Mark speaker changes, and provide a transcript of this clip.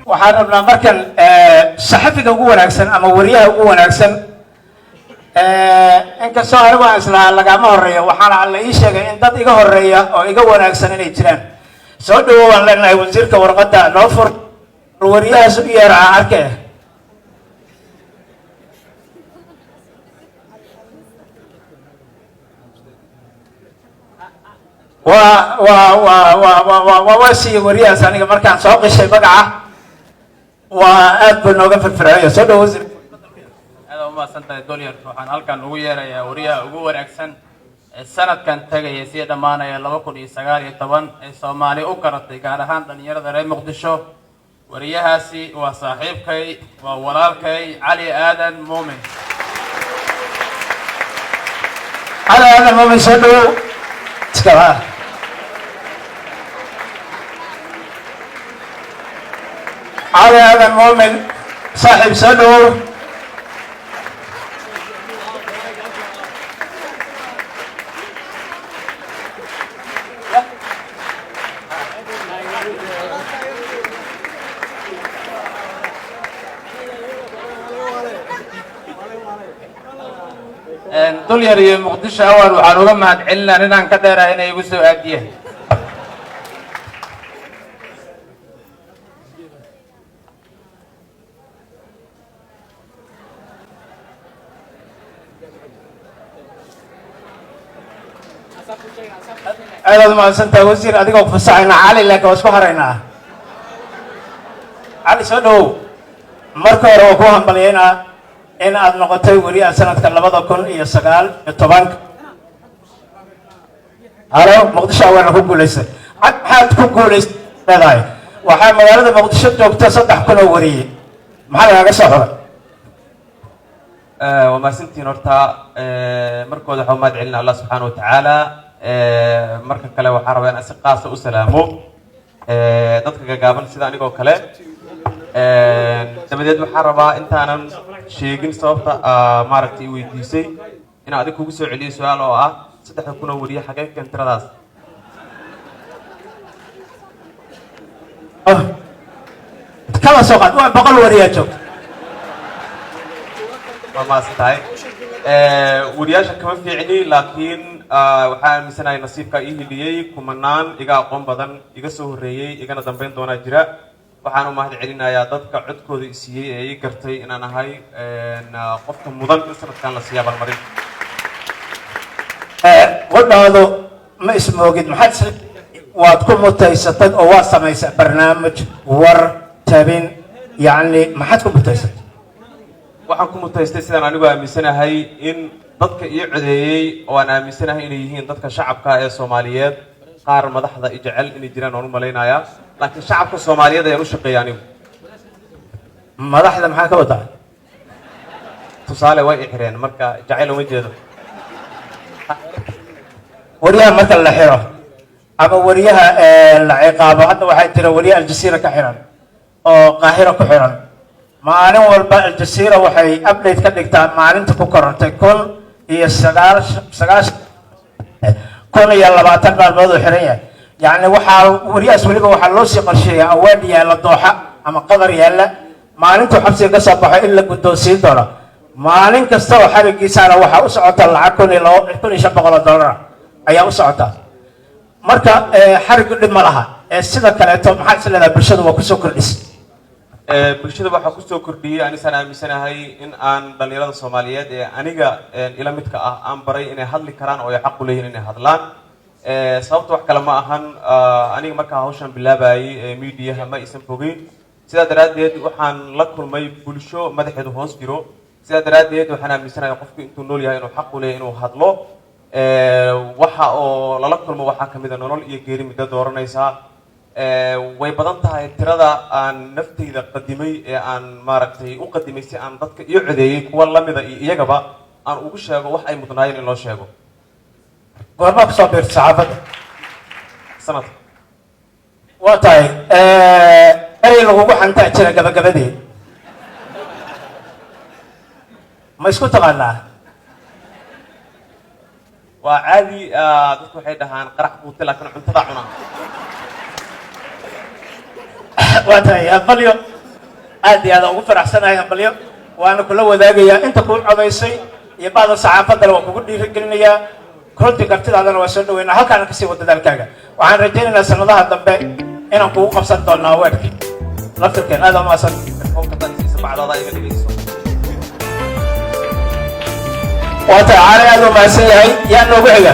Speaker 1: waxaan rabnaa markan saxafiga ugu wanaagsan ama wariyaha ugu wanaagsan inkastoo anigu aan islahaa lagama horeeyo waxaana la ii sheegay in dad iga horeeya oo iga wanaagsan inay jiraan soo dhawow waan leenahay wasiirka warqadda noo fur wariyahaas u yeeraca arke waa siiye wariyahaas aniga markaan soo qishay magaca waa aad buu nooga firfircoonaya soo dhawow wasiir
Speaker 2: aad u mahadsantahay Dolyar waxaan halkan ugu yeerayaa wariyaha ugu wanaagsan ee sanadkan tagaya si dhamaanaya 2019 ee Soomaali u karatay gaar ahaan dhalinyarada reer Muqdisho wariyahaasi waa saaxiibkay waa walaalkay Cali Aadan Muumin
Speaker 1: Cali Aadan Muumin soo dhawow iskaba Cali Aadan Muumin saaxiib soo dhawow
Speaker 2: Dolyar iyo Muqdisho awal waxaan uga mahadcelinaa inaan ka dheerahay inay igu soo aadiyeen
Speaker 1: aad mahadsantahay wasiir adigoo fasaxayna Cali laakiin waa isku haraynaa Cali soo dhawow marka hore waa ku hambalyeynaa in aad noqotay wariyaha sanadka 2019 halo Muqdisho waan ku guuleysay maxaad ku guuleysay leedahay waxaa magaalada Muqdisho joogta 3,000 oo wariye maxaa laga soo xoray
Speaker 2: وما سنتين ورتا مركز حماد علنا الله سبحانه وتعالى مركز كلا وحرب أنا سقاس وسلامه ضدك جابن سيدا نيجو كلا تبدأ بحربة أنت أنا شيء صوت ماركتي ويديسي أنا أديك هو سؤال لي سؤال أو ستة تكون وريه حاجة كان ترى داس
Speaker 1: كم سوقات بقول وريه شوف
Speaker 2: ما استاي ورياش كمان في عيني لكن waxaan misanahay nasiibka ii hiliyay kumanaan iga aqoon badan iga soo horeeyay igana dambeyn doona jira waxaan u mahad celinayaa dadka codkooda isiyay ee ii gartay inaan ahay qofka mudan in sanadkan la siiyaa barmarin
Speaker 1: wadhaado ma ismoogid maxaad waad ku mutaysatay oo waa samaysay barnaamij war tabin yani maxaad ku mutaysatay
Speaker 2: waxaan ku mutaystay sidaan anigu aaminsanahay in dadka iyo codeeyay oo aan aaminsanahay inay yihiin dadka shacabka ee Soomaaliyeed qaar madaxda ijecel inay jiraan oo u maleynaya laakiin shacabka Soomaaliyeed ay u shaqeeyaan
Speaker 1: madaxda maxaa ka wadaa
Speaker 2: tusaale way xireen marka jacayl uma jeedo
Speaker 1: wariyaha marka la xiro ama wariyaha la ciqaabo hadda waxay tira wariyaha Al-Jazeera ka xiran oo Qaahira ku xiran maalin walba Al-Jazeera waxay update ka dhigtaa maalinta ku korantay 2020 maalmood oo xiran yahay يعني waxaa wariyaas waliba waxa loo sii qorsheeyay awaad yaala dooxa ama qadar yaala maalintu xabsiga ka soo baxay in la guddoonsiin doono maalin kasta oo xarigiisana waxa u socota lacag $1,500 ayaa u socota marka xarigu dhib ma laha sida kale to maxaa isleedahay bulshadu waa ku soo kordhisay
Speaker 2: bulshada waxa ku soo kordhiyay anisan aaminsanahay in aan dhalinyarada Soomaaliyeed ee aniga ila midka ah aan baray inay hadli karaan oo ay xaq u leeyihiin inay hadlaan sababta wax kale ma ahan aniga marka hawshan bilaabayay media ma isan fogeyn sida daraadeed waxaan la kulmay bulsho madaxeedu hoos jiro sida daraadeed waxaan aaminsanahay qofku intuu nool yahay inuu xaq u leeyahay inuu hadlo waxa oo lala kulmo waxa kamid ah nolol iyo geeri mid dooranaysa way badan tahay tirada aan naftayda qadimay ee aan maaragtay u qadimay si aan dadka iyo codeeyay kuwa lamida iyagaba aan ugu sheego wax ay mudnaayeen in loo sheego
Speaker 1: goorma ku soo biirtay saxaafadda
Speaker 2: sanad
Speaker 1: waa tahay ay lagugu xantaa jira gabagabadii ma isku taqaanaa
Speaker 2: waa caadi dadku waxay dhahaan qarax quuti laakiin cuntada cunaa
Speaker 1: waa tahay aqbalyo aad iyo aad ugu faraxsanahay hambalyo waana kula wadaagayaa inta kuu codaysay iyo bacda saxaafadana waa kugu dhiirigelinayaa runtii kartidaadana waa soo dhaweynaa halkaana kasii wada dadaalkaaga waxaan rajaynaynaa sanadaha dambe inaan kugu qabsan doonno awaadka laftirkeen aad u maasan waa tahay caali aad u mahadsan yahay yaa noogu xiga